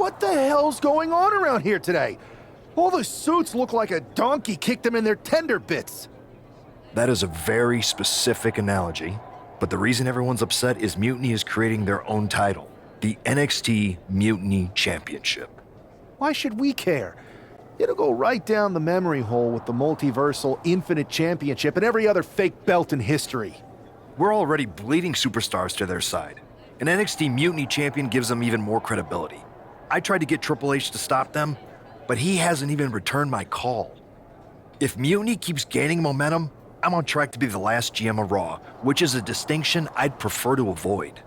What the hell's going on around here today? All the suits look like a donkey kicked them in their tender bits. That is a very specific analogy, but the reason everyone's upset is Mutiny is creating their own title, the NXT Mutiny Championship. Why should we care? It'll go right down the memory hole with the Multiversal Infinite Championship and every other fake belt in history. We're already bleeding superstars to their side. An NXT Mutiny champion gives them even more credibility. I tried to get Triple H to stop them, but he hasn't even returned my call. If Mutiny keeps gaining momentum, I'm on track to be the last GM of Raw, which is a distinction I'd prefer to avoid.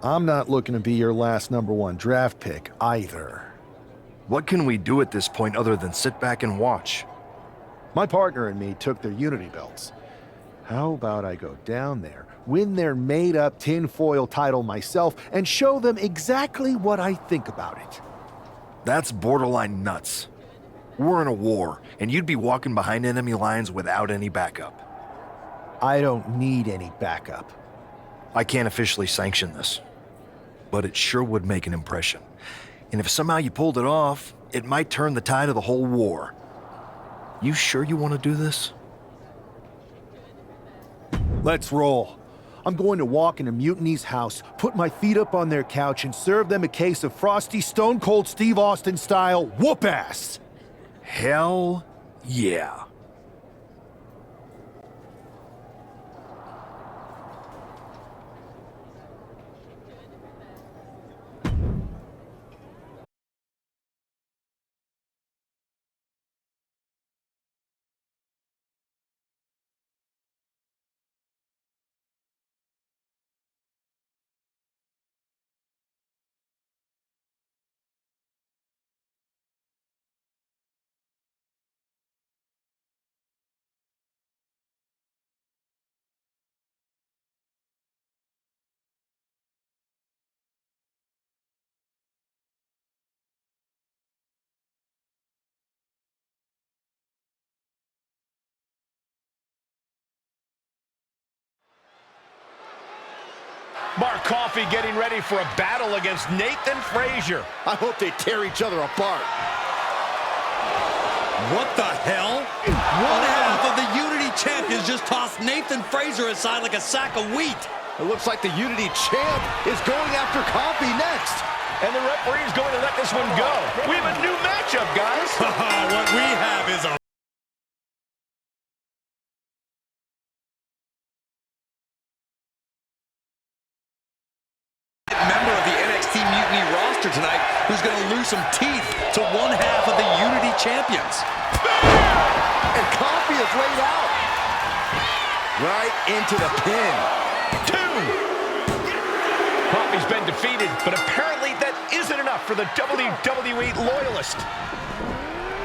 I'm not looking to be your last #1 draft pick either. What can we do at this point other than sit back and watch? My partner and me took their Unity belts. How about I go down there, win their made-up tinfoil title myself, and show them exactly what I think about it? That's borderline nuts. We're in a war, and you'd be walking behind enemy lines without any backup. I don't need any backup. I can't officially sanction this, but it sure would make an impression. And if somehow you pulled it off, it might turn the tide of the whole war. You sure you want to do this? Let's roll. I'm going to walk into Mutiny's house, put my feet up on their couch, and serve them a case of frosty Stone Cold Steve Austin style whoop-ass. Hell yeah. Mark Coffey getting ready for a battle against Nathan Frazier. I hope they tear each other apart. What the hell? One half of the Unity champions just tossed Nathan Frazier aside like a sack of wheat. It looks like the Unity champ is going after Coffey next. And the referee's going to let this one go. We have a new matchup, guys. What we have is a member of the NXT Mutiny roster tonight who's going to lose some teeth to one half of the Unity champions. And Coffey is laid out. Right into the pin. 2. Coffey's been defeated, but apparently that isn't enough for the WWE loyalist.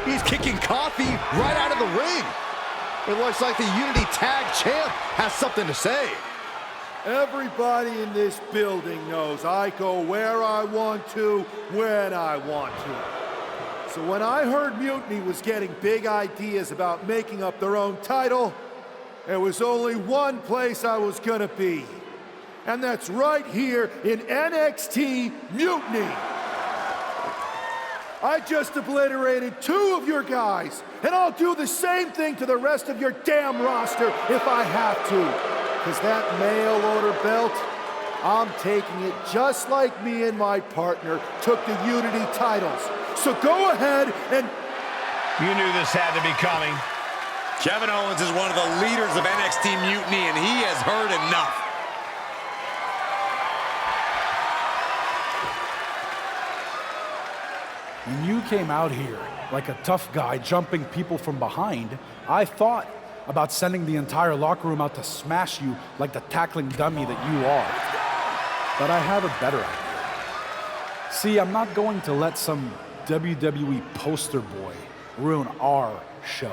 He's kicking Coffey right out of the ring. It looks like the Unity Tag Champ has something to say. Everybody in this building knows I go where I want to, when I want to. So when I heard Mutiny was getting big ideas about making up their own title, there was only one place I was gonna be. And that's right here in NXT Mutiny. I just obliterated 2 of your guys, and I'll do the same thing to the rest of your damn roster if I have to. Because that mail order belt, I'm taking it just like me and my partner took the Unity titles. So go ahead and... You knew this had to be coming. Kevin Owens is one of the leaders of NXT Mutiny, and he has heard enough. When you came out here like a tough guy jumping people from behind, I thought about sending the entire locker room out to smash you like the tackling dummy that you are. But I have a better idea. See, I'm not going to let some WWE poster boy ruin our show.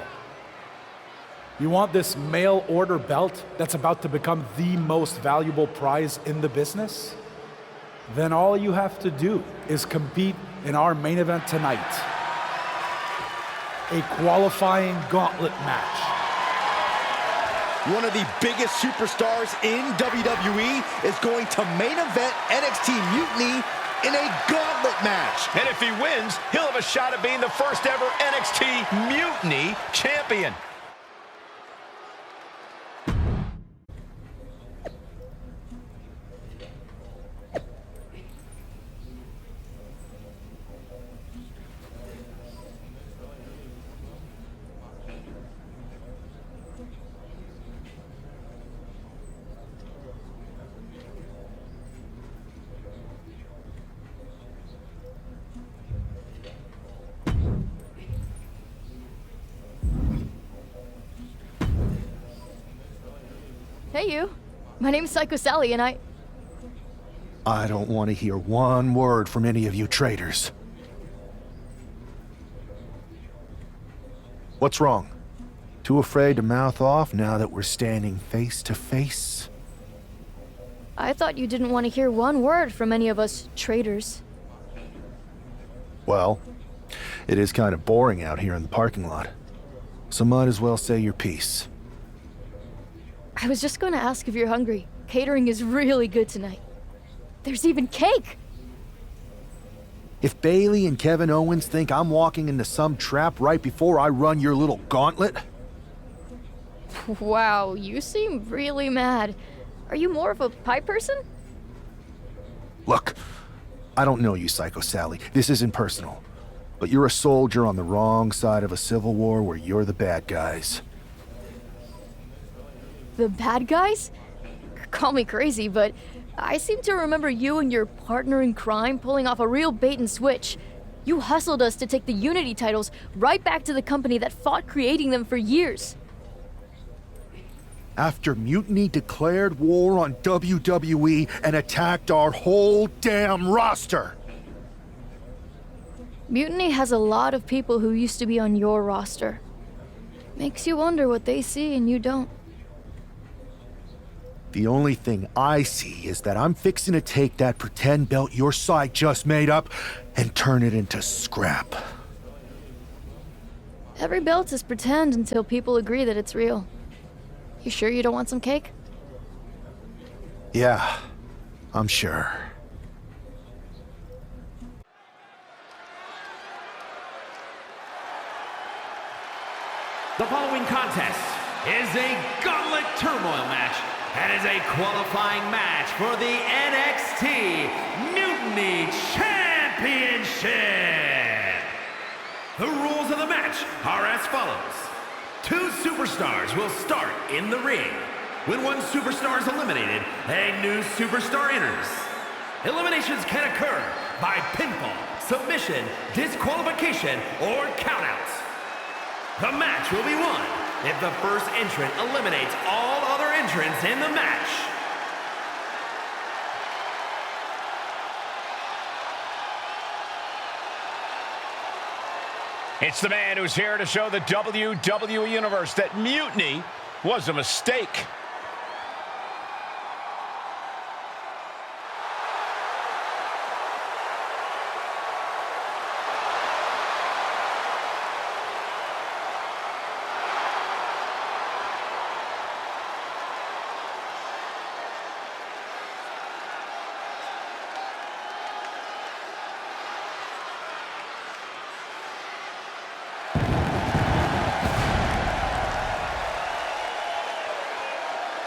You want this mail order belt that's about to become the most valuable prize in the business? Then all you have to do is compete in our main event tonight. A qualifying gauntlet match. One of the biggest superstars in WWE is going to main event NXT Mutiny in a gauntlet match. And if he wins, he'll have a shot at being the first ever NXT Mutiny champion. Hey, you. My name's Psycho Sally, and I don't want to hear one word from any of you traitors. What's wrong? Too afraid to mouth off now that we're standing face to face? I thought you didn't want to hear one word from any of us traitors. Well, it is kind of boring out here in the parking lot. So might as well say your piece. I was just going to ask if you're hungry. Catering is really good tonight. There's even cake! If Bailey and Kevin Owens think I'm walking into some trap right before I run your little gauntlet... Wow, you seem really mad. Are you more of a pie person? Look, I don't know you, Psycho Sally. This isn't personal. But you're a soldier on the wrong side of a civil war where you're the bad guys. The bad guys? Call me crazy, but I seem to remember you and your partner in crime pulling off a real bait and switch. You hustled us to take the Unity titles right back to the company that fought creating them for years. After Mutiny declared war on WWE and attacked our whole damn roster. Mutiny has a lot of people who used to be on your roster. Makes you wonder what they see and you don't. The only thing I see is that I'm fixing to take that pretend belt your side just made up and turn it into scrap. Every belt is pretend until people agree that it's real. You sure you don't want some cake? Yeah, I'm sure. The following contest is a Gauntlet Turmoil match and is a qualifying match for the NXT Mutiny Championship. The rules of the match are as follows. 2 superstars will start in the ring. When one superstar is eliminated, a new superstar enters. Eliminations can occur by pinfall, submission, disqualification, or countouts. The match will be won if the first entrant eliminates all other entrants in the match. It's the man who's here to show the WWE Universe that Mutiny was a mistake.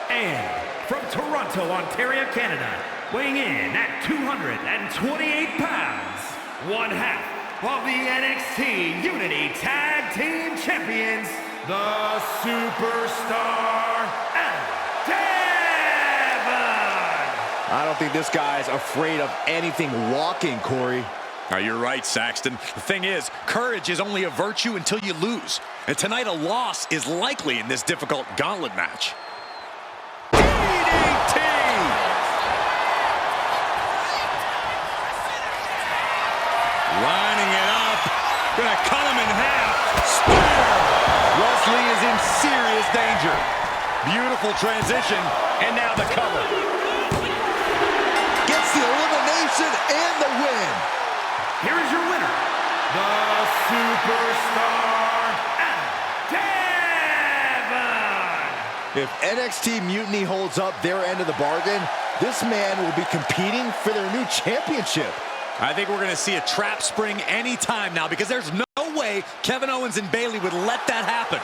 And from Toronto, Ontario, Canada, weighing in at 228 pounds, one half of the NXT Unity Tag Team Champions, the Superstar Devon! I don't think this guy's afraid of anything walking, Corey. Oh, you're right, Saxton. The thing is, courage is only a virtue until you lose. And tonight, a loss is likely in this difficult gauntlet match. DDT! Lining it up. Gonna cut him in half. Spear! Wesley is in serious danger. Beautiful transition. And now the cover. Gets the elimination and the win. Here is your winner, the Superstar Devon! If NXT Mutiny holds up their end of the bargain, this man will be competing for their new championship. I think we're going to see a trap spring anytime now because there's no way Kevin Owens and Bayley would let that happen.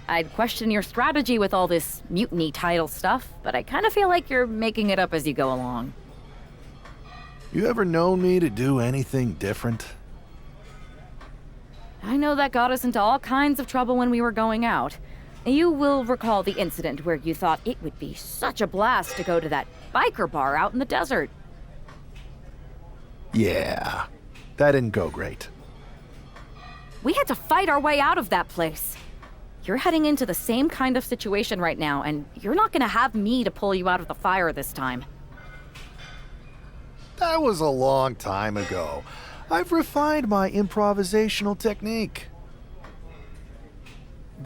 I'd question your strategy with all this Mutiny title stuff, but I kind of feel like you're making it up as you go along. You ever known me to do anything different? I know that got us into all kinds of trouble when we were going out. You will recall the incident where you thought it would be such a blast to go to that biker bar out in the desert. Yeah, that didn't go great. We had to fight our way out of that place. You're heading into the same kind of situation right now, and you're not gonna have me to pull you out of the fire this time. That was a long time ago. I've refined my improvisational technique.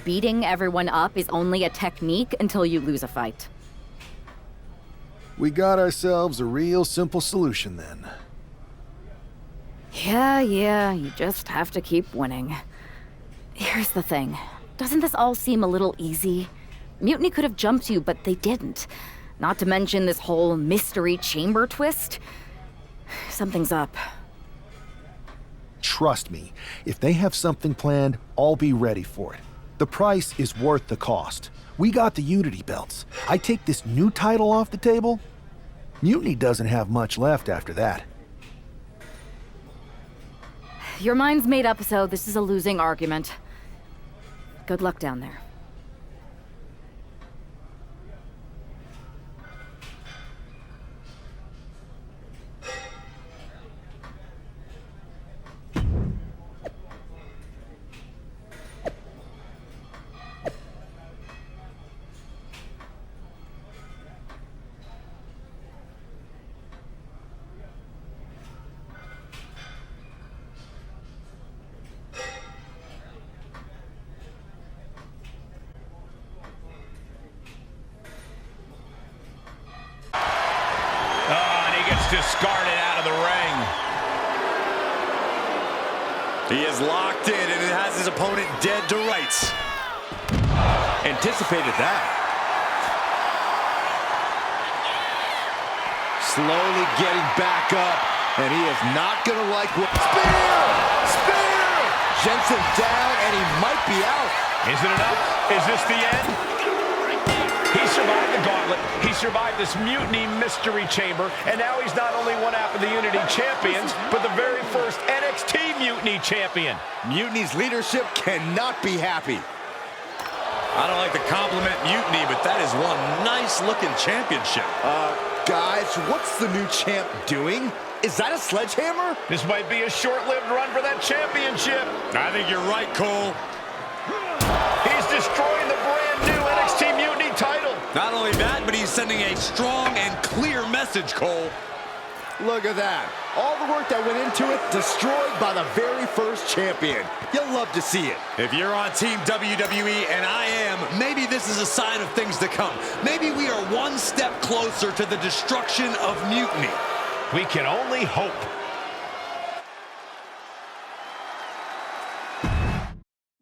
Beating everyone up is only a technique until you lose a fight. We got ourselves a real simple solution then. Yeah, you just have to keep winning. Here's the thing. Doesn't this all seem a little easy? Mutiny could have jumped you, but they didn't. Not to mention this whole mystery chamber twist. Something's up. Trust me, if they have something planned, I'll be ready for it. The price is worth the cost. We got the Unity belts. I take this new title off the table, Mutiny doesn't have much left after that. Your mind's made up, so this is a losing argument. Good luck down there. Discarded out of the ring. He is locked in and it has his opponent dead to rights. Anticipated that. Slowly getting back up, and he is not going to like what... Spear! Spear! Jensen down, and he might be out. Is it enough? Is this the end? He survived the gauntlet. He survived this Mutiny mystery chamber, and now he's not only one half of the Unity champions, but the very first NXT Mutiny champion. Mutiny's leadership cannot be happy. I don't like to compliment Mutiny, but that is one nice-looking championship. Guys, what's the new champ doing? Is that a sledgehammer? This might be a short-lived run for that championship. I think you're right, Cole. He's destroying the brand new NXT Mutiny title. Not only that, but he's sending a strong and clear message, Cole. Look at that. All the work that went into it, destroyed by the very first champion. You'll love to see it. If you're on Team WWE, and I am, maybe this is a sign of things to come. Maybe we are one step closer to the destruction of Mutiny. We can only hope.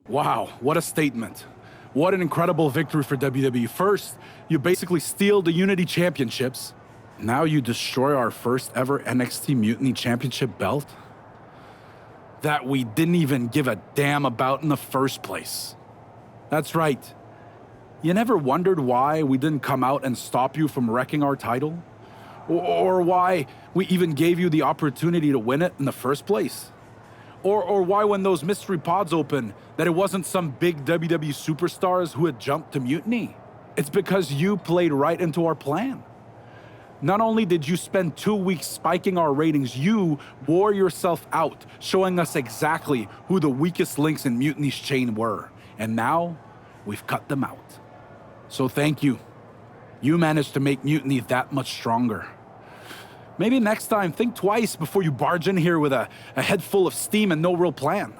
Wow, what a statement. What an incredible victory for WWE. First, you basically steal the Unity Championships. Now you destroy our first ever NXT Mutiny Championship belt that we didn't even give a damn about in the first place. That's right. You never wondered why we didn't come out and stop you from wrecking our title? Or why we even gave you the opportunity to win it in the first place? Or why when those mystery pods opened, that it wasn't some big WWE superstars who had jumped to Mutiny? It's because you played right into our plan. Not only did you spend 2 weeks spiking our ratings, you wore yourself out, showing us exactly who the weakest links in Mutiny's chain were. And now, we've cut them out. So thank you. You managed to make Mutiny that much stronger. Maybe next time, think twice before you barge in here with a head full of steam and no real plan.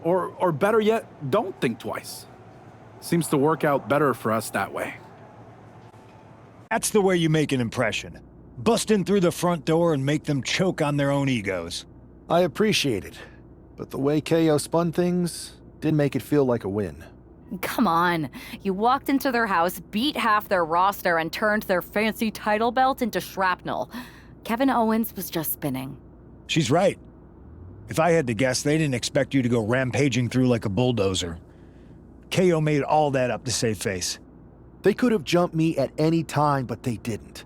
Or better yet, don't think twice. Seems to work out better for us that way. That's the way you make an impression. Bust in through the front door and make them choke on their own egos. I appreciate it, but the way KO spun things did make it feel like a win. Come on. You walked into their house, beat half their roster, and turned their fancy title belt into shrapnel. Kevin Owens was just spinning. She's right. If I had to guess, they didn't expect you to go rampaging through like a bulldozer. KO made all that up to save face. They could have jumped me at any time, but they didn't.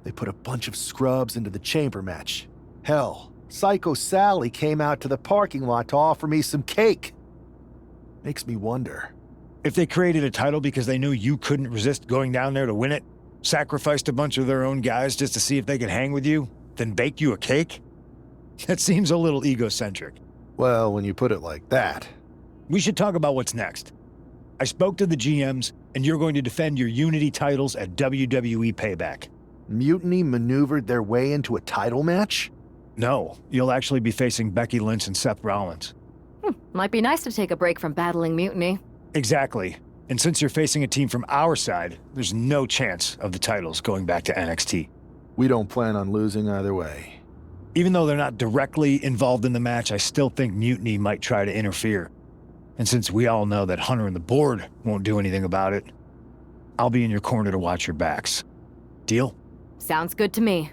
They put a bunch of scrubs into the chamber match. Hell, Psycho Sally came out to the parking lot to offer me some cake. Makes me wonder. If they created a title because they knew you couldn't resist going down there to win it, sacrificed a bunch of their own guys just to see if they could hang with you, then baked you a cake? That seems a little egocentric. Well, when you put it like that. We should talk about what's next. I spoke to the GMs, and you're going to defend your Unity titles at WWE Payback. Mutiny maneuvered their way into a title match? No, you'll actually be facing Becky Lynch and Seth Rollins. Might be nice to take a break from battling Mutiny. Exactly. And since you're facing a team from our side, there's no chance of the titles going back to NXT. We don't plan on losing either way. Even though they're not directly involved in the match, I still think Mutiny might try to interfere. And since we all know that Hunter and the board won't do anything about it, I'll be in your corner to watch your backs. Deal? Sounds good to me.